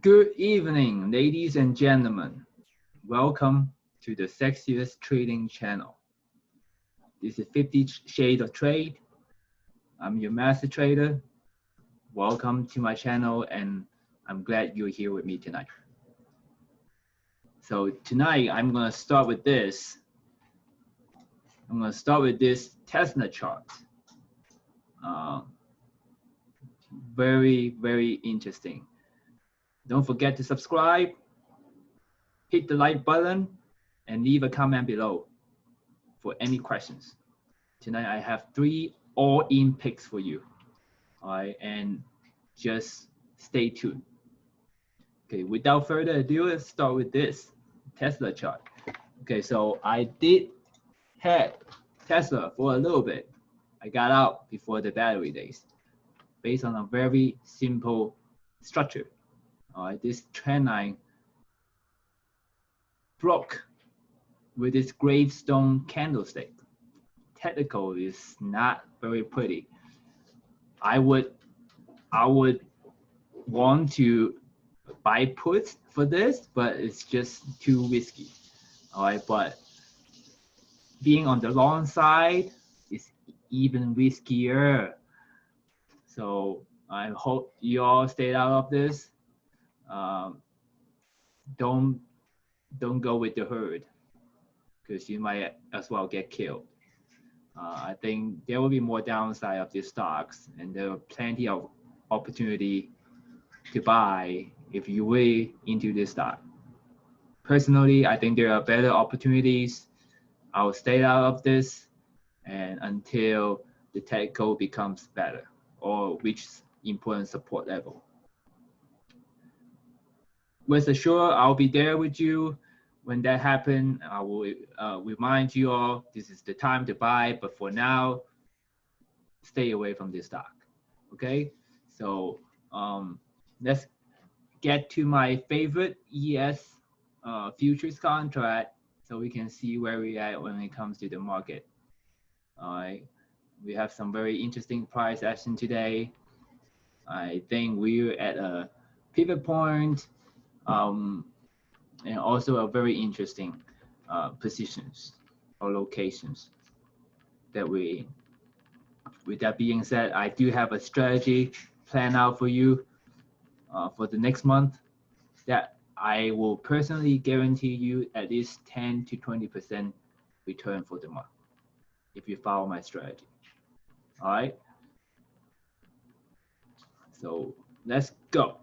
Good evening, ladies and gentlemen. Welcome to the Sexiest Trading Channel. This is 50 Shades of Trade. I'm your master trader. Welcome to my channel, and I'm glad you're here with me tonight. So tonight, I'm gonna start with this. I'm gonna start with this Tesla chart. Very, very interesting. Don't forget to subscribe, hit the like button, and leave a comment below for any questions. Tonight I have 3 all-in picks for you. All right, and just stay tuned. Okay, without further ado, let's start with this Tesla chart. Okay, so I did have Tesla for a little bit. I got out before the battery days based on a very simple structure. All right, this trend line broke with this gravestone candlestick. Technical is not very pretty. I would want to buy puts for this, but it's just too risky. All right, but being on the long side is even riskier. So I hope you all stay out of this. Don't go with the herd, because you might as well get killed. I think there will be more downside of these stocks, and there are plenty of opportunity to buy if you way into this stock. Personally, I think there are better opportunities. I'll stay out of this and until the technical becomes better or reaches important support level. Rest assured, I'll be there with you when that happens. I will remind you all this is the time to buy, but for now, stay away from this stock. Okay, so let's get to my favorite ES futures contract so we can see where we are when it comes to the market. All right, we have some very interesting price action today. I think we're at a pivot point, and also a very interesting positions or locations that we're in. With that being said, I do have a strategy planned out for you for the next month that I will personally guarantee you at least 10 to 20% return for the month if you follow my strategy. All right. So let's go.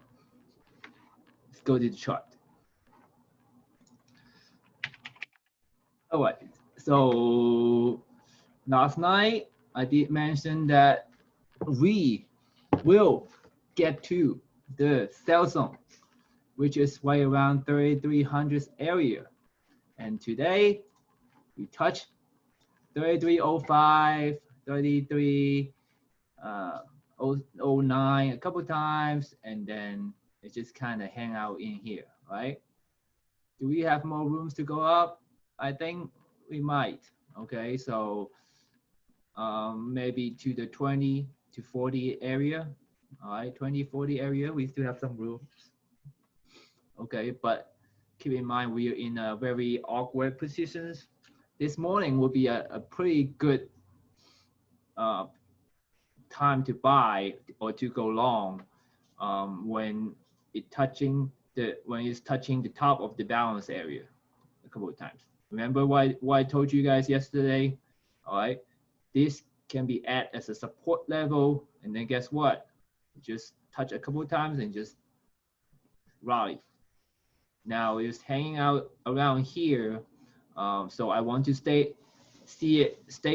Let's go to the chart. All right. So last night I did mention that we will get to the sell zone, which is right around 3300 area. And today we touched 3305, 3309 a couple times, and then it just kind of hang out in here, right? Do we have more rooms to go up? I think we might. Okay, so maybe to the 20 to 40 area. All right, 20-40 area, we still have some room. Okay, but keep in mind we are in a very awkward positions. This morning will be a pretty good time to buy or to go long when it's touching the top of the balance area a couple of times. Remember what I told you guys yesterday? All right, this can be at as a support level, and then guess what? Just touch a couple of times and just rally. Now it's hanging out around here, so I want to stay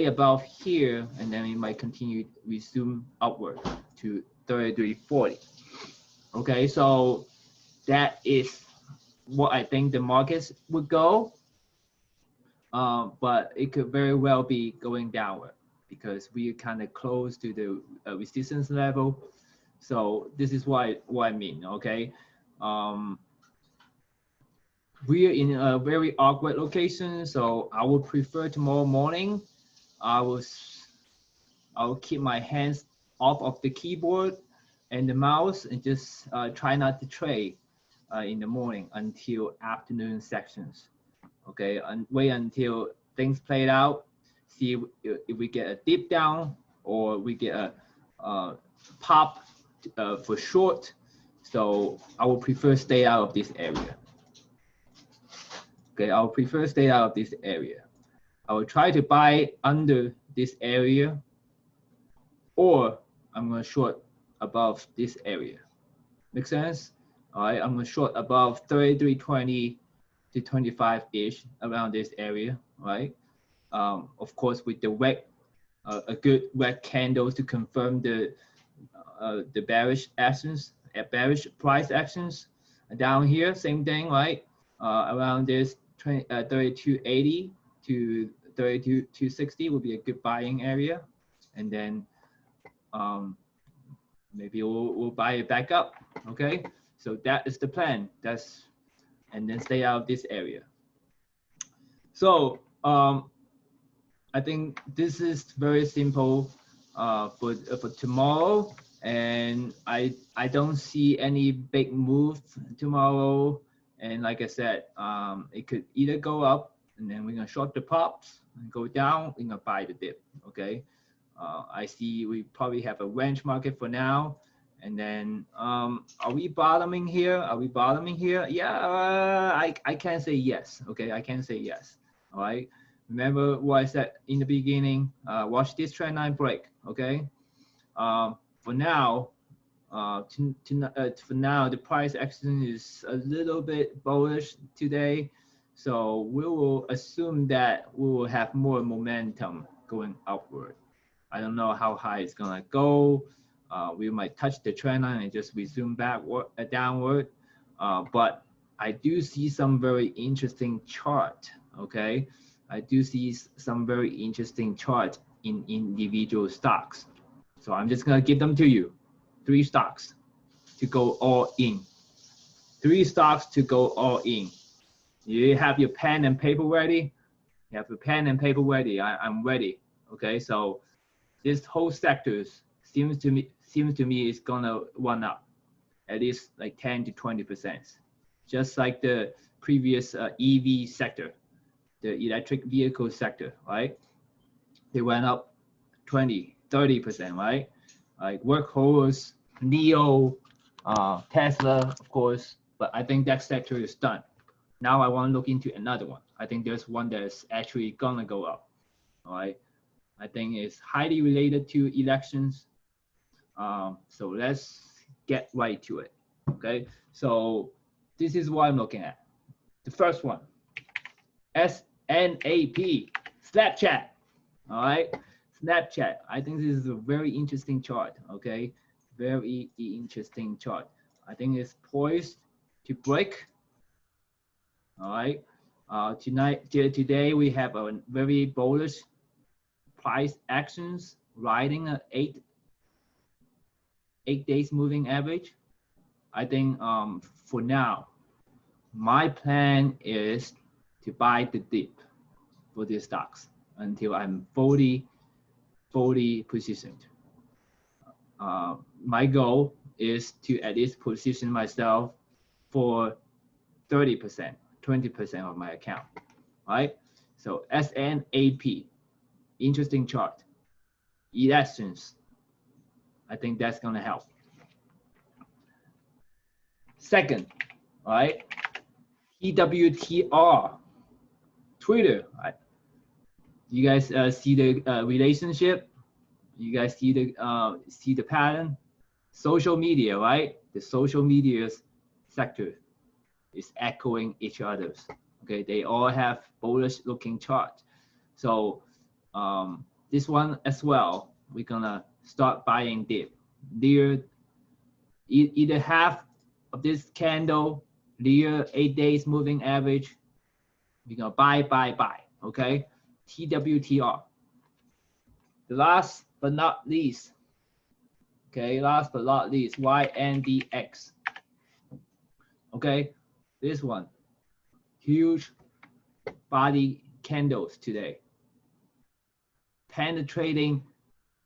above here, and then it might continue resume upward to 3340. Okay, so that is what I think the markets would go, but it could very well be going downward because we are kind of close to the resistance level. So this is what I mean. Okay, we are in a very awkward location, so I would prefer tomorrow morning I'll keep my hands off of the keyboard and the mouse and just try not to trade in the morning until afternoon sections. Okay, and wait until things played out. See if we get a dip down or we get a pop for short. So I would prefer stay out of this area. Okay, I would prefer stay out of this area. I will try to buy under this area, or I'm going to short above this area. Make sense? All right, I'm going to short above 33.20 to 25-ish around this area, right? Of course, with the red, a good red candle to confirm the bearish actions, bearish price actions. Down here, same thing, right? Around this 32.80 to 32.260 will be a good buying area, and then maybe we'll buy it back up. Okay, so that is the plan. And then stay out of this area. So I think this is very simple for tomorrow, and I don't see any big move tomorrow. And like I said, it could either go up, and then we're gonna short the pops, and go down, we're gonna buy the dip. Okay, I see we probably have a range market for now. And then are we bottoming here? Are we bottoming here? Yeah, I can't say yes. Okay, I can't say yes. All right. Remember what I said in the beginning. Watch this trend line break. Okay. For now, for now, the price action is a little bit bullish today, so we will assume that we will have more momentum going upward. I don't know how high it's gonna go. We might touch the trend line and just resume downward. But I do see some very interesting chart. Okay, I do see some very interesting chart in individual stocks. So I'm just gonna give them to you. 3 stocks to go all in. 3 stocks to go all in. You have your pen and paper ready? You have your pen and paper ready. I'm ready. Okay, so this whole sector seems to me is gonna run up at least like 10 to 20%, just like the previous EV sector, the electric vehicle sector, right? They went up 20, 30%, right? Like Workhorse, NIO, Tesla, of course, but I think that sector is done. Now I want to look into another one. I think there's one that's actually gonna go up, all right? I think it's highly related to elections. So let's get right to it, okay? So this is what I'm looking at. The first one, SNAP, Snapchat, all right? Snapchat, I think this is a very interesting chart, okay? Very interesting chart. I think it's poised to break, all right? Today we have a very bullish price actions riding an 8 days moving average. I think for now, my plan is to buy the dip for these stocks until I'm fully positioned. My goal is to at least position myself for 30%, 20% of my account, right? So SNAP, interesting chart. Elections, I think that's gonna help. Second, right? TWTR, Twitter. Right? You guys see the relationship? You guys see the pattern? Social media, right? The social media sector is echoing each other's. Okay, they all have bullish looking charts. So this one as well, we're gonna start buying dip. Either half of this candle, near 8 days moving average, we're gonna buy. Okay, TWTR. The last but not least, okay, YNDX. Okay, this one, huge body candles today, penetrating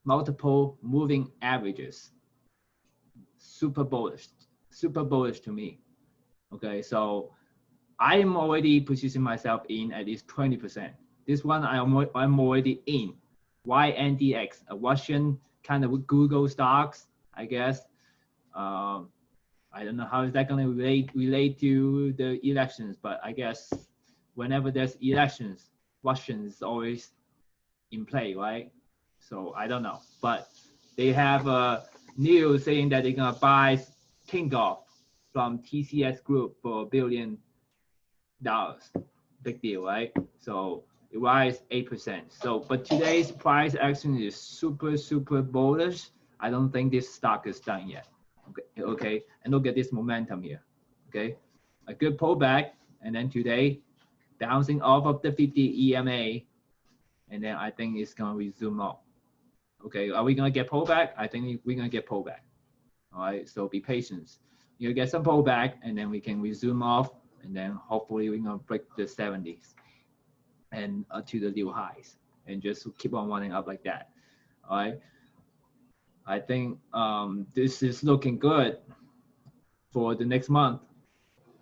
multiple moving averages. Super bullish to me. Okay, so I'm already positioning myself in at least 20%. This one I'm already in. YNDX, a Russian kind of Google stocks, I guess. I don't know how is that going to relate to the elections, but I guess whenever there's elections, Russians always in play, right? So I don't know, but they have a news saying that they're gonna buy Tinkoff from TCS Group for $1 billion. Big deal, right? So it rise 8%. So, but today's price action is super bullish. I don't think this stock is done yet. Okay, and look at this momentum here. Okay, a good pullback, and then today bouncing off of the 50 EMA, and then I think it's gonna resume up. Okay, are we gonna get pullback? I think we're gonna get pullback. All right, so be patient. You'll get some pullback, and then we can resume off, and then hopefully we're gonna break the 70s and to the new highs, and just keep on running up like that. All right, I think this is looking good for the next month.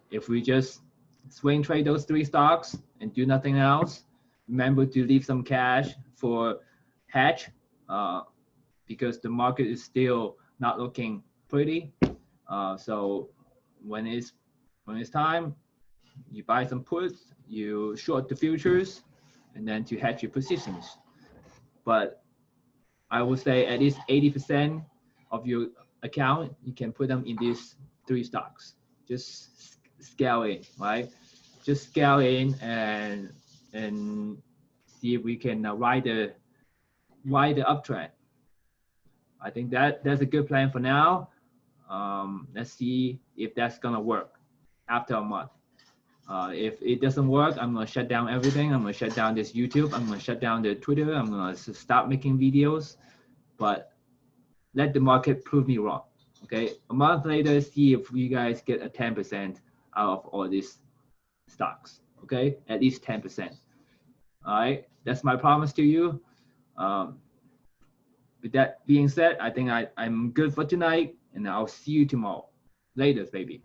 If we just swing trade those 3 stocks and do nothing else, remember to leave some cash for hedge, because the market is still not looking pretty. So when it's time, you buy some puts, you short the futures, and then to hedge your positions. But I would say at least 80% of your account, you can put them in these 3 stocks. Just scale in, right? Just scale in and see if we can ride the uptrend. I think that's a good plan for now. Let's see if that's gonna work after a month. If it doesn't work, I'm gonna shut down everything. I'm gonna shut down this YouTube. I'm gonna shut down the Twitter. I'm gonna stop making videos. But let the market prove me wrong. Okay, a month later, see if you guys get a 10% out of all these stocks. Okay, at least 10%. All right, that's my promise to you. With that being said, I think I'm good for tonight, and I'll see you tomorrow. Later, baby.